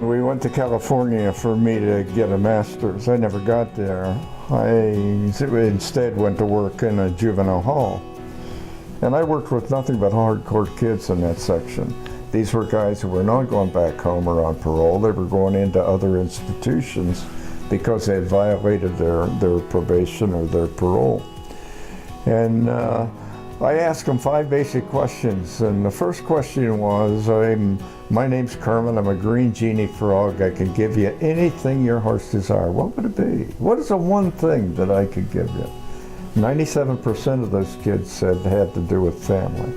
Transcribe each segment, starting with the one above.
We went to California for me to get a master's. I never got there. I instead went to work in a juvenile hall. And I worked with nothing but hardcore kids in that section. These were guys who were not going back home or on parole. They were going into other institutions because they had violated their probation or their parole. And I asked them 5 basic questions. And the first question was, my name's Kermit, I'm a green genie frog. I can give you anything your heart's desire. What would it be? What is the one thing that I could give you? 97% of those kids said it had to do with family.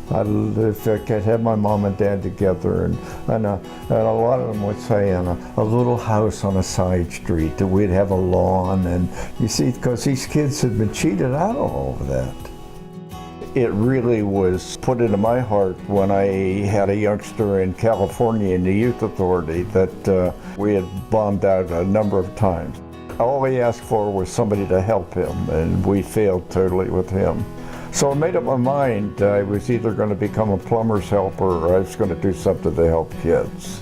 If I could have my mom and dad together, and a lot of them would say in a little house on a side street, that we'd have a lawn, and you see, because these kids had been cheated out of all of that. It really was put into my heart when I had a youngster in California in the youth authority that we had bombed out a number of times. All we asked for was somebody to help him, and we failed totally with him. So I made up my mind I was either going to become a plumber's helper or I was going to do something to help kids.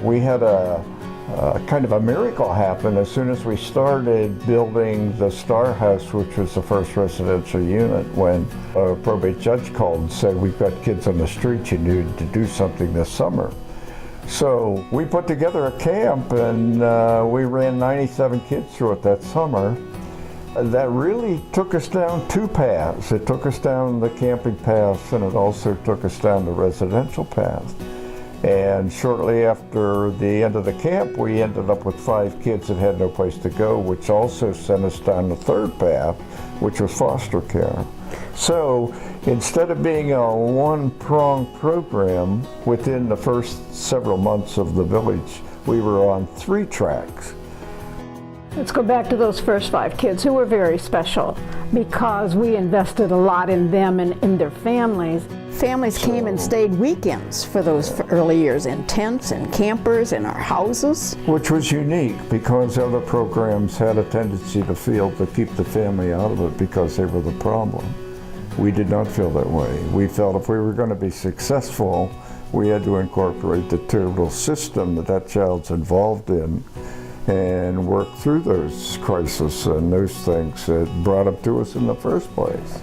We had a kind of a miracle happen as soon as we started building the Star House, which was the first residential unit, when a probate judge called and said, we've got kids on the street, you need to do something this summer. So we put together a camp, and we ran 97 kids through it that summer. That really took us down 2 paths. It took us down the camping path, and it also took us down the residential path. And shortly after the end of the camp, we ended up with 5 kids that had no place to go, which also sent us down the 3rd path, which was foster care. So instead of being a one-pronged program, within the first several months of the village, we were on 3 tracks. Let's go back to those first 5 kids who were very special because we invested a lot in them and in their families. Families came and stayed weekends for those early years in tents and campers in our houses. Which was unique because other programs had a tendency to feel to keep the family out of it because they were the problem. We did not feel that way. We felt if we were going to be successful, we had to incorporate the total system that child's involved in and work through those crises and those things that brought them to us in the first place.